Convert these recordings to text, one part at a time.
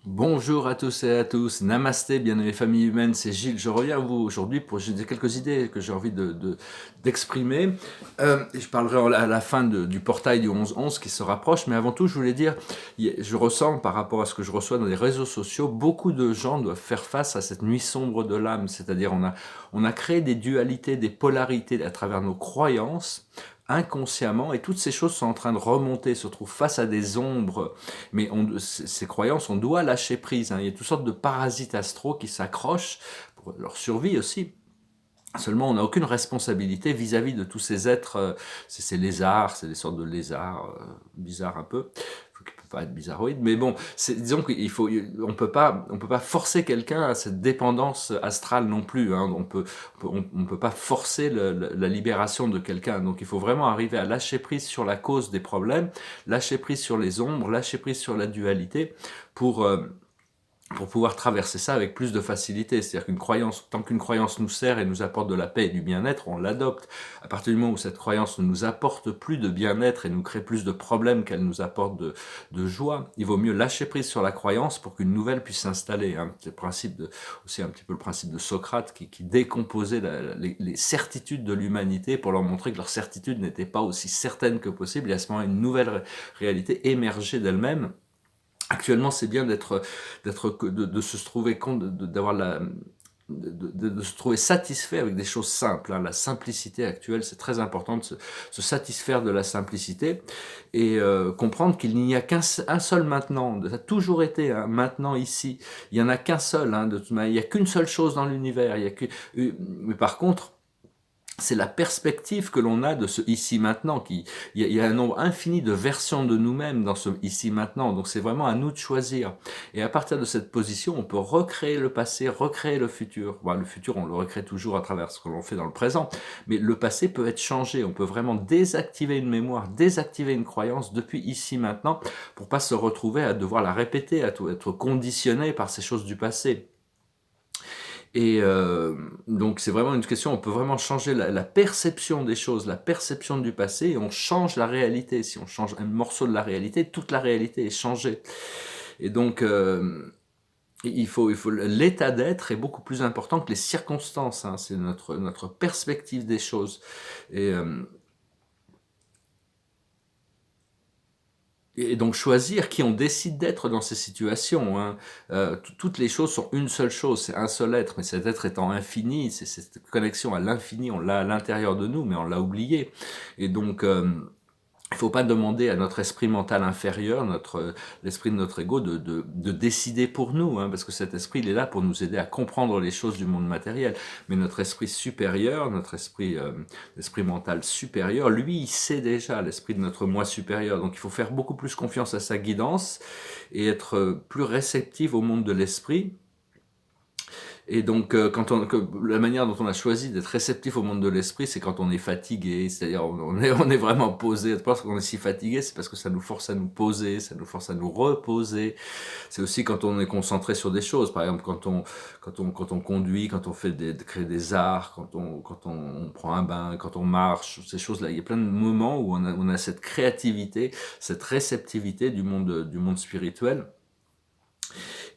Bonjour à tous et à tous, namasté, bien-aimées familles humaines, c'est Gilles. Je reviens à vous aujourd'hui pour j'ai quelques idées que j'ai envie d'exprimer. Et je parlerai à la fin du portail du 11-11 qui se rapproche, mais avant tout, je voulais dire, je ressens par rapport à ce que je reçois dans les réseaux sociaux, beaucoup de gens doivent faire face à cette nuit sombre de l'âme, c'est-à-dire on a créé des dualités, des polarités à travers nos croyances, inconsciemment, et toutes ces choses sont en train de remonter, se trouvent face à des ombres, mais ces croyances, on doit lâcher prise, hein. Il y a toutes sortes de parasites astraux qui s'accrochent pour leur survie aussi. Seulement, on n'a aucune responsabilité vis-à-vis de tous ces êtres, ces lézards, c'est des sortes de lézards bizarres un peu, qui ne peuvent pas être bizarroïdes, mais bon, disons on peut pas forcer quelqu'un à cette dépendance astrale non plus, hein. On peut pas forcer la libération de quelqu'un, donc il faut vraiment arriver à lâcher prise sur la cause des problèmes, lâcher prise sur les ombres, lâcher prise sur la dualité pour pouvoir traverser ça avec plus de facilité. C'est-à-dire qu'une croyance, tant qu'une croyance nous sert et nous apporte de la paix et du bien-être, on l'adopte. À partir du moment où cette croyance ne nous apporte plus de bien-être et nous crée plus de problèmes qu'elle nous apporte de joie, il vaut mieux lâcher prise sur la croyance pour qu'une nouvelle puisse s'installer, hein. C'est le principe aussi un petit peu le principe de Socrate qui décomposait les certitudes de l'humanité pour leur montrer que leurs certitudes n'étaient pas aussi certaines que possible, et à ce moment une nouvelle réalité émergeait d'elle-même. Actuellement, c'est bien de se trouver compte, d'avoir de se trouver satisfait avec des choses simples, hein. La simplicité actuelle, c'est très important de se satisfaire de la simplicité et comprendre qu'il n'y a un seul maintenant. Ça a toujours été un maintenant ici. Il y en a qu'un seul, hein, de toute manière. Il n'y a qu'une seule chose dans l'univers. Mais par contre, c'est la perspective que l'on a de ce ici maintenant. Il y a un nombre infini de versions de nous-mêmes dans ce ici maintenant. Donc c'est vraiment à nous de choisir. Et à partir de cette position, on peut recréer le passé, recréer le futur. Bon, le futur, on le recrée toujours à travers ce que l'on fait dans le présent. Mais le passé peut être changé. On peut vraiment désactiver une mémoire, désactiver une croyance depuis ici maintenant pour pas se retrouver à devoir la répéter, à être conditionné par ces choses du passé. Et donc c'est vraiment une question, on peut vraiment changer la perception des choses, la perception du passé, et on change la réalité. Si on change un morceau de la réalité, toute la réalité est changée. Et donc l'état d'être est beaucoup plus important que les circonstances, hein. C'est notre perspective des choses. Et Et donc choisir qui on décide d'être dans ces situations, hein. Toutes les choses sont une seule chose, c'est un seul être, mais cet être étant infini, c'est cette connexion à l'infini, on l'a à l'intérieur de nous, mais on l'a oublié. Et donc, il ne faut pas demander à notre esprit mental inférieur, l'esprit de notre ego, de décider pour nous, hein, parce que cet esprit, il est là pour nous aider à comprendre les choses du monde matériel. Mais notre esprit supérieur, l'esprit mental supérieur, lui, il sait déjà, l'esprit de notre moi supérieur. Donc il faut faire beaucoup plus confiance à sa guidance et être plus réceptif au monde de l'esprit. Et donc, la manière dont on a choisi d'être réceptif au monde de l'esprit, c'est quand on est fatigué, c'est-à-dire on est vraiment posé. Parce qu'on est si fatigué, c'est parce que ça nous force à nous poser, ça nous force à nous reposer. C'est aussi quand on est concentré sur des choses, par exemple quand on conduit, quand on crée des arts, on prend un bain, quand on marche, ces choses-là. Il y a plein de moments où on a cette créativité, cette réceptivité du monde spirituel.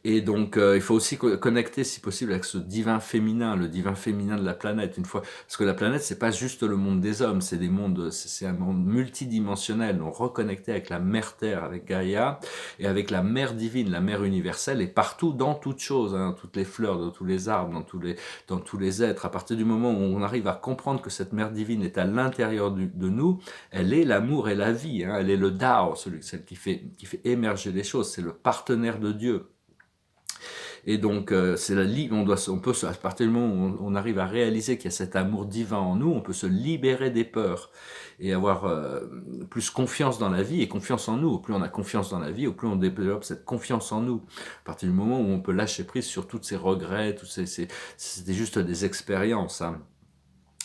Et donc, il faut aussi connecter, si possible, avec ce divin féminin, le divin féminin de la planète. Parce que la planète, c'est pas juste le monde des hommes, c'est un monde multidimensionnel. Donc, reconnecter avec la mère Terre, avec Gaïa, et avec la mère divine, la mère universelle, et partout, dans toutes choses, hein, toutes les fleurs, dans tous les arbres, dans tous les êtres. À partir du moment où on arrive à comprendre que cette mère divine est à l'intérieur de nous, elle est l'amour et la vie, hein, elle est le Dao, celle qui fait émerger les choses, c'est le partenaire de Dieu. Et donc, c'est on peut, à partir du moment où on arrive à réaliser qu'il y a cet amour divin en nous, on peut se libérer des peurs et avoir plus confiance dans la vie et confiance en nous. Au plus on a confiance dans la vie, au plus on développe cette confiance en nous. À partir du moment où on peut lâcher prise sur tous ces regrets, c'était juste des expériences, hein.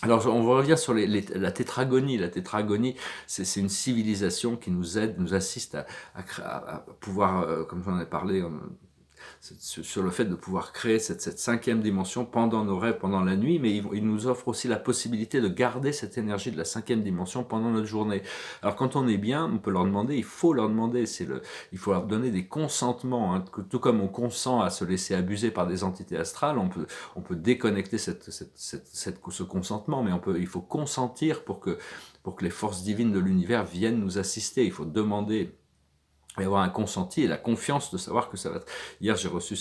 Alors, on va revenir sur la tétragonie. La tétragonie, c'est une civilisation qui nous aide, nous assiste à pouvoir, comme j'en ai parlé, sur le fait de pouvoir créer cette cinquième dimension pendant nos rêves, pendant la nuit, mais ils nous offrent aussi la possibilité de garder cette énergie de la cinquième dimension pendant notre journée. Alors quand on est bien, on peut leur demander, il faut leur demander, il faut leur donner des consentements, hein, tout comme on consent à se laisser abuser par des entités astrales, on peut déconnecter ce consentement, mais il faut consentir pour que les forces divines de l'univers viennent nous assister. Il faut demander et avoir un consenti et la confiance de savoir que ça va être... Hier, j'ai reçu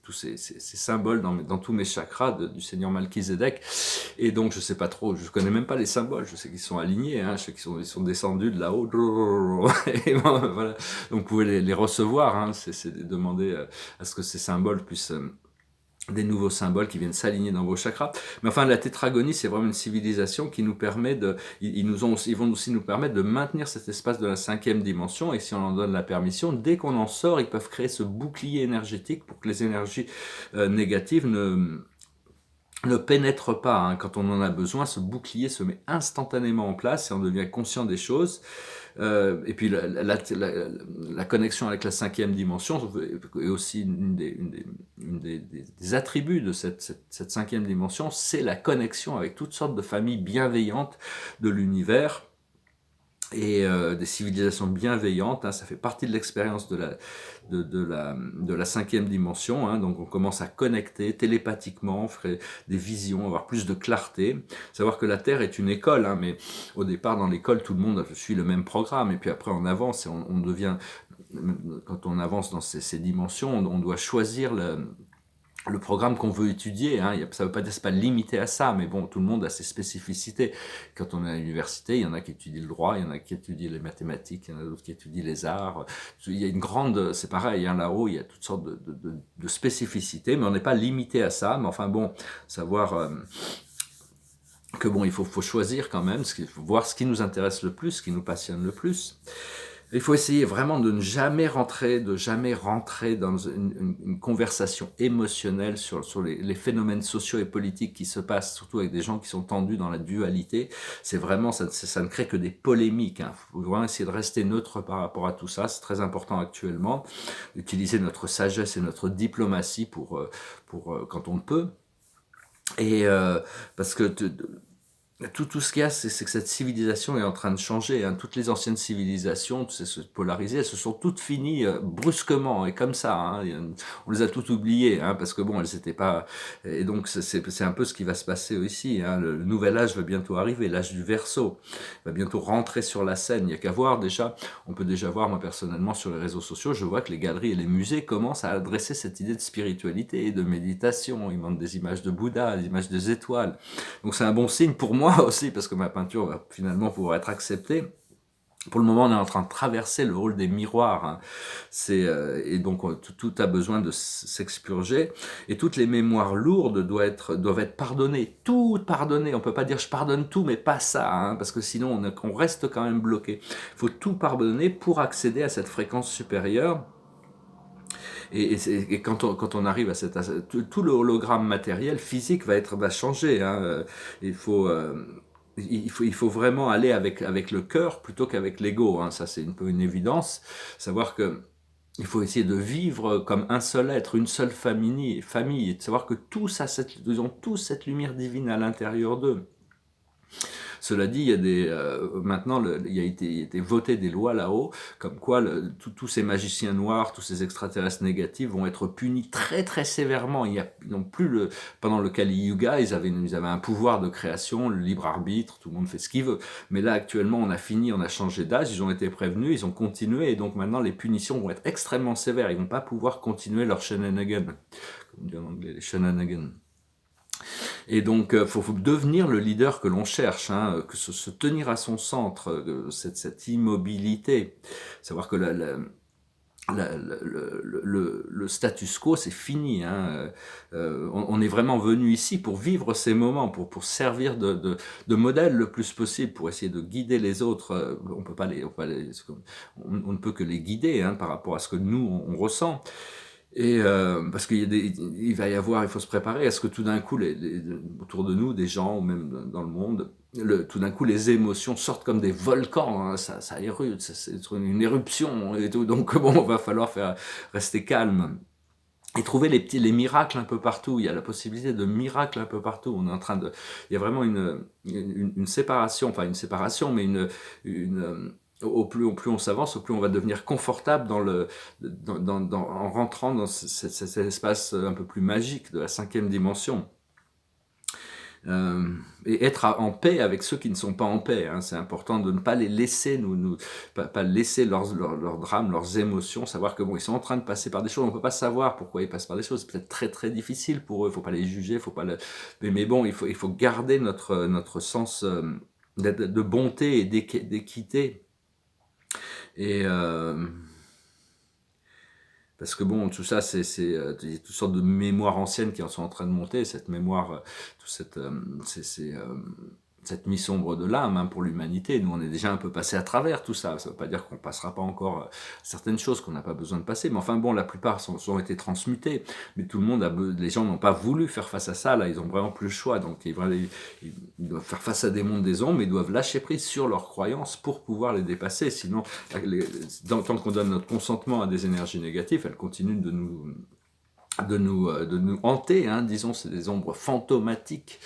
tous ces symboles dans tous mes chakras du Seigneur Malkizedek, et donc je sais pas trop, je connais même pas les symboles, je sais qu'ils sont alignés, hein, je sais ils sont descendus de là-haut, et bon, voilà. Donc vous pouvez les recevoir, hein, c'est demander à ce que ces symboles puissent... des nouveaux symboles qui viennent s'aligner dans vos chakras. Mais enfin, la tétragonie, c'est vraiment une civilisation qui nous permet ils vont aussi nous permettre de maintenir cet espace de la cinquième dimension, et si on en donne la permission, dès qu'on en sort, ils peuvent créer ce bouclier énergétique pour que les énergies négatives ne pénètre pas, hein. Quand on en a besoin, ce bouclier se met instantanément en place et on devient conscient des choses. Et puis la connexion avec la cinquième dimension est aussi une des attributs de cette cinquième dimension, c'est la connexion avec toutes sortes de familles bienveillantes de l'univers et des civilisations bienveillantes, hein. Ça fait partie de l'expérience de la cinquième dimension, hein. Donc on commence à connecter télépathiquement, faire des visions, avoir plus de clarté, savoir que la Terre est une école, hein, mais au départ dans l'école tout le monde suit le même programme, et puis après on avance et on devient, quand on avance dans ces dimensions, on doit choisir le programme qu'on veut étudier, hein. Ça ne veut pas dire que c'est pas limité à ça, mais bon, tout le monde a ses spécificités. Quand on est à l'université, il y en a qui étudient le droit, il y en a qui étudient les mathématiques, il y en a d'autres qui étudient les arts. Il y a une grande, c'est pareil, hein, là-haut, il y a toutes sortes de spécificités, mais on n'est pas limité à ça. Mais enfin bon, savoir que bon, il faut choisir quand même, il faut voir ce qui nous intéresse le plus, ce qui nous passionne le plus. Il faut essayer vraiment de ne jamais rentrer, dans une conversation émotionnelle sur les phénomènes sociaux et politiques qui se passent, surtout avec des gens qui sont tendus dans la dualité. C'est vraiment, ça ne crée que des polémiques, hein. Il faut vraiment essayer de rester neutre par rapport à tout ça, c'est très important actuellement. Utiliser notre sagesse et notre diplomatie pour quand on le peut. Et parce que tout ce qu'il y a, c'est que cette civilisation est en train de changer, hein. Toutes les anciennes civilisations, toutes se polariser, elles se sont toutes finies brusquement, et comme ça, hein. On les a toutes oubliées, hein, parce que bon, elles n'étaient pas... Et donc c'est un peu ce qui va se passer ici, hein. Le nouvel âge va bientôt arriver, l'âge du Verseau va bientôt rentrer sur la scène. Il n'y a qu'à voir déjà, on peut déjà voir, moi personnellement, sur les réseaux sociaux, je vois que les galeries et les musées commencent à adresser cette idée de spiritualité et de méditation. Ils montrent des images de Bouddha, des images des étoiles. Donc c'est un bon signe pour moi aussi, parce que ma peinture va finalement pouvoir être acceptée. Pour le moment, on est en train de traverser le rôle des miroirs, hein. Et donc tout a besoin de s'expurger, et toutes les mémoires lourdes doivent être pardonnées, toutes pardonnées. On peut pas dire je pardonne tout, mais pas ça, hein, parce que sinon on reste quand même bloqué. Il faut tout pardonner pour accéder à cette fréquence supérieure. Et quand on arrive à tout le hologramme matériel, physique va changer, hein. Il faut, il faut vraiment aller avec le cœur plutôt qu'avec l'ego, hein. Ça, c'est un peu une évidence. Savoir que il faut essayer de vivre comme un seul être, une seule famille, et de savoir que ils ont tous cette lumière divine à l'intérieur d'eux. Cela dit, il y a maintenant, il a été voté des lois là-haut, comme quoi tous ces magiciens noirs, tous ces extraterrestres négatifs vont être punis très très sévèrement. Ils n'ont plus pendant le Kali Yuga, ils avaient un pouvoir de création, le libre arbitre, tout le monde fait ce qu'il veut. Mais là, actuellement, on a changé d'âge, ils ont été prévenus, ils ont continué, et donc maintenant, les punitions vont être extrêmement sévères. Ils vont pas pouvoir continuer leur shenanigan, comme on dit en anglais, les shenanigans. Et donc, faut devenir le leader que l'on cherche, hein, que se tenir à son centre, cette immobilité. Savoir que le status quo, c'est fini, hein. On est vraiment venu ici pour vivre ces moments, pour servir de modèle le plus possible, pour essayer de guider les autres. On ne peut que les guider, hein, par rapport à ce que nous, on ressent. Et parce il faut se préparer à ce que tout d'un coup, autour de nous, des gens, ou même dans le monde, tout d'un coup, les émotions sortent comme des volcans, hein. Ça érupte, c'est une éruption et tout. Donc bon, va falloir rester calme. et trouver les miracles un peu partout. Il y a la possibilité de miracles un peu partout. On est en train de, il y a vraiment une séparation, enfin une séparation, mais au plus on s'avance, au plus on va devenir confortable en rentrant dans cet espace un peu plus magique de la 5e dimension. Et être en paix avec ceux qui ne sont pas en paix. Hein. C'est important de ne pas les laisser, pas laisser leurs drames, leurs émotions, savoir que bon, ils sont en train de passer par des choses. On ne peut pas savoir pourquoi ils passent par des choses. C'est peut-être très très difficile pour eux. Il ne faut pas les juger, faut pas mais bon, il faut garder notre sens de bonté et d'équité. Et parce que bon, tout ça, il y a toutes sortes de mémoires anciennes qui en sont en train de monter. Cette mémoire, cette nuit sombre de l'âme, hein, pour l'humanité. Nous, on est déjà un peu passé à travers tout ça. Ça ne veut pas dire qu'on ne passera pas encore certaines choses qu'on n'a pas besoin de passer. Mais enfin bon, la plupart ont été transmutées. Mais tout le monde, les gens n'ont pas voulu faire face à ça. Là, ils ont vraiment plus le choix. Donc, ils doivent faire face à des mondes des ombres, mais ils doivent lâcher prise sur leurs croyances pour pouvoir les dépasser. Sinon, tant qu'on donne notre consentement à des énergies négatives, elles continuent de nous hanter, hein, disons, c'est des ombres fantomatiques,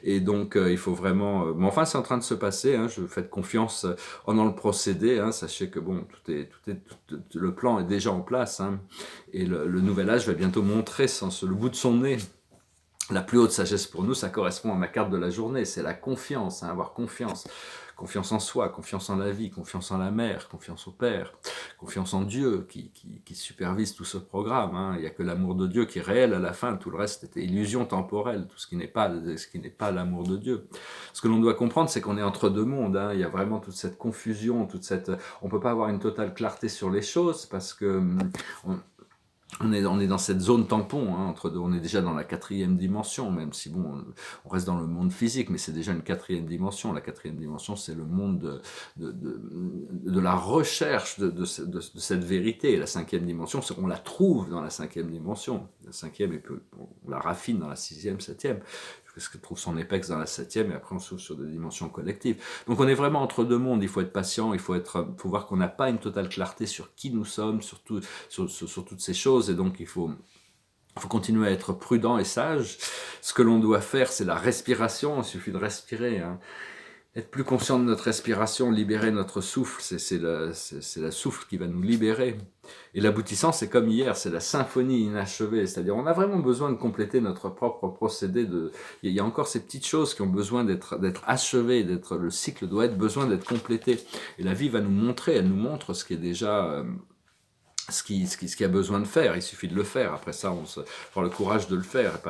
et donc il faut vraiment, mais enfin c'est en train de se passer, hein, je fais confiance dans le procédé, hein, sachez que bon, le plan est déjà en place, hein, et le nouvel âge va bientôt montrer le bout de son nez. La plus haute sagesse pour nous, ça correspond à ma carte de la journée, c'est la confiance, hein, avoir confiance. Confiance en soi, confiance en la vie, confiance en la mère, confiance au Père, confiance en Dieu qui supervise tout ce programme. Hein. Il n'y a que l'amour de Dieu qui est réel à la fin, tout le reste était illusion temporelle, tout ce qui n'est pas l'amour de Dieu. Ce que l'on doit comprendre, c'est qu'on est entre deux mondes. Hein. Il y a vraiment toute cette confusion, on ne peut pas avoir une totale clarté sur les choses parce que on est dans cette zone tampon, hein, on est déjà dans la 4e dimension, même si bon, on reste dans le monde physique, mais c'est déjà une 4e dimension. La 4e dimension, c'est le monde de la recherche de cette vérité. Et la 5e dimension, on la trouve dans la 5e dimension. La 5e, on la raffine dans la 6e, 7e. Parce qu'elle trouve son épex dans la 7e, et après on s'ouvre sur des dimensions collectives. Donc on est vraiment entre deux mondes, il faut être patient, il faut voir qu'on n'a pas une totale clarté sur qui nous sommes, sur toutes ces choses, et donc il faut continuer à être prudent et sage. Ce que l'on doit faire, c'est la respiration, il suffit de respirer, hein. Être plus conscient de notre respiration, libérer notre souffle, c'est le souffle qui va nous libérer. Et l'aboutissant, c'est comme hier, c'est la symphonie inachevée, c'est-à-dire on a vraiment besoin de compléter notre propre procédé. Il y a encore ces petites choses qui ont besoin d'être achevées, le cycle doit être besoin d'être complété. Et la vie va nous montrer, elle nous montre ce qui est déjà... ce qu'il y a besoin de faire, il suffit de le faire. Après ça, on se prend le courage de le faire,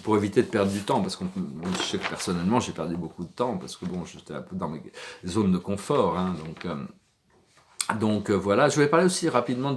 pour éviter de perdre du temps, parce que je sais que personnellement, j'ai perdu beaucoup de temps, parce que bon, j'étais un peu dans mes zones de confort, hein, donc voilà, je vais parler aussi rapidement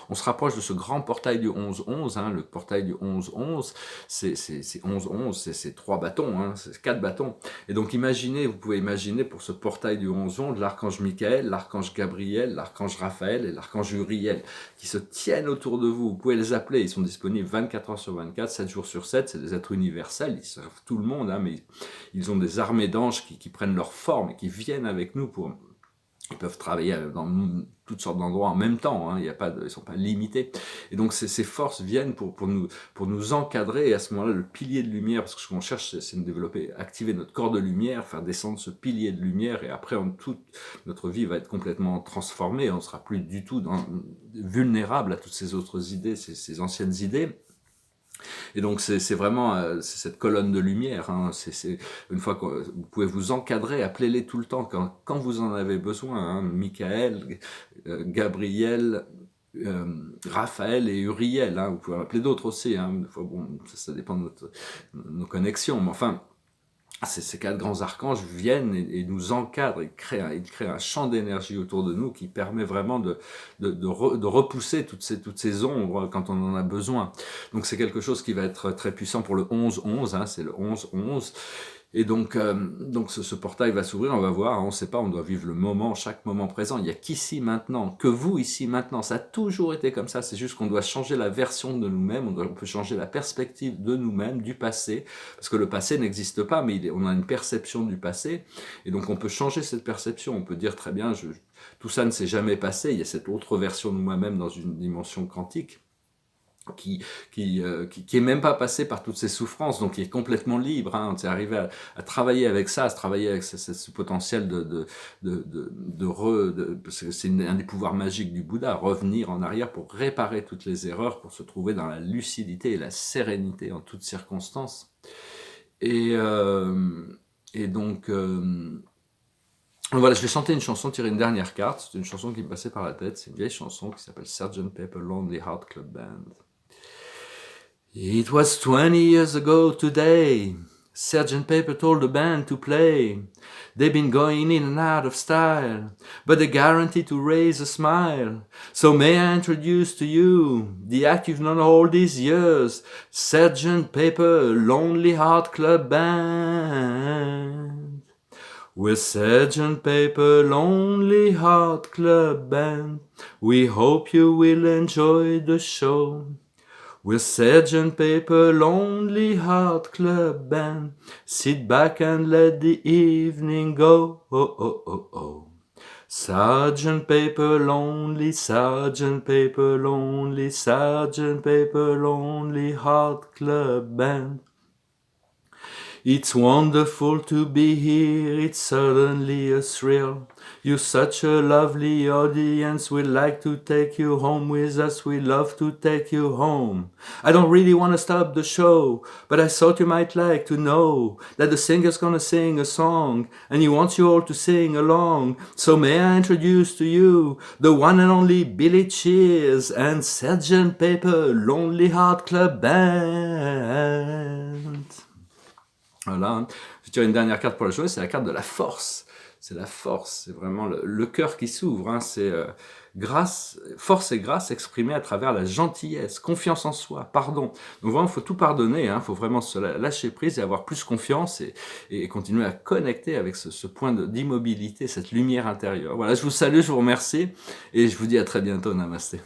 on se rapproche de ce grand portail du 11-11, hein, le portail du 11-11, c'est 11-11, c'est 3 bâtons, hein, c'est 4 bâtons. Et donc vous pouvez imaginer pour ce portail du 11-11, l'archange Michael, l'archange Gabriel, l'archange Raphaël et l'archange Uriel, qui se tiennent autour de vous. Vous pouvez les appeler, ils sont disponibles 24 heures sur 24, 7 jours sur 7, c'est des êtres universels, ils servent tout le monde, hein, mais ils ont des armées d'anges qui prennent leur forme et qui viennent avec nous ils peuvent travailler dans toutes sortes d'endroits en même temps, hein, ils ne sont pas limités. Et donc ces forces viennent pour nous encadrer, et à ce moment-là, le pilier de lumière, parce que ce qu'on cherche, c'est de développer, activer notre corps de lumière, faire descendre ce pilier de lumière, et après, toute notre vie va être complètement transformée, on ne sera plus du tout vulnérable à toutes ces autres idées, ces anciennes idées. Et donc c'est vraiment c'est cette colonne de lumière, hein. Une fois que vous pouvez vous encadrer, appelez-les tout le temps quand vous en avez besoin, hein. Michael, Gabriel, Raphaël et Uriel, hein. Vous pouvez en appeler d'autres aussi, hein. Des fois, bon, ça dépend de nos connexions, mais enfin ces 4 grands archanges viennent et nous encadrent, ils créent un champ d'énergie autour de nous qui permet vraiment de repousser toutes ces ombres quand on en a besoin. Donc c'est quelque chose qui va être très puissant pour le 11-11, hein, c'est le 11-11. Et donc ce portail va s'ouvrir, on va voir, on ne sait pas, on doit vivre le moment, chaque moment présent. Il n'y a qu'ici maintenant, que vous ici maintenant. Ça a toujours été comme ça, c'est juste qu'on doit changer la version de nous-mêmes, on peut changer la perspective de nous-mêmes, du passé, parce que le passé n'existe pas, mais on a une perception du passé, et donc on peut changer cette perception, on peut dire très bien, tout ça ne s'est jamais passé, il y a cette autre version de moi-même dans une dimension quantique. qui est même pas passé par toutes ces souffrances, donc qui est complètement libre. Hein. On s'est arrivé à travailler avec ça, à travailler avec ce potentiel parce que c'est un des pouvoirs magiques du Bouddha, revenir en arrière pour réparer toutes les erreurs, pour se trouver dans la lucidité et la sérénité en toutes circonstances. Et, donc, voilà, je vais chanter une chanson, tirer une dernière carte. C'est une chanson qui me passait par la tête. C'est une vieille chanson qui s'appelle Sgt. Pepper Lonely Heart Club Band. It was 20 years ago today. Sgt. Pepper told the band to play. They've been going in and out of style, but they're guaranteed to raise a smile. So may I introduce to you the act you've known all these years, Sgt. Pepper Lonely Heart Club Band. With Sgt. Pepper Lonely Heart Club Band, we hope you will enjoy the show. With Sgt. Pepper Lonely Heart Club Band, sit back and let the evening go. Oh, oh, oh, oh. Sgt. Pepper Lonely, Sgt. Pepper Lonely, Sgt. Pepper Lonely Heart Club Band. It's wonderful to be here, it's certainly a thrill. You're such a lovely audience, we'd like to take you home with us, we love to take you home. I don't really want to stop the show, but I thought you might like to know that the singer's gonna sing a song, and he wants you all to sing along. So may I introduce to you the one and only Billy Cheers and Sgt. Pepper Lonely Heart Club Band. Voilà, je tire une dernière carte pour la journée, c'est la carte de la force. C'est la force, c'est vraiment le cœur qui s'ouvre. Hein. C'est force et grâce exprimées à travers la gentillesse, confiance en soi, pardon. Donc vraiment, il faut tout pardonner, il faut vraiment se lâcher prise et avoir plus confiance et continuer à connecter avec ce point d'immobilité, cette lumière intérieure. Voilà, je vous salue, je vous remercie et je vous dis à très bientôt. Namasté.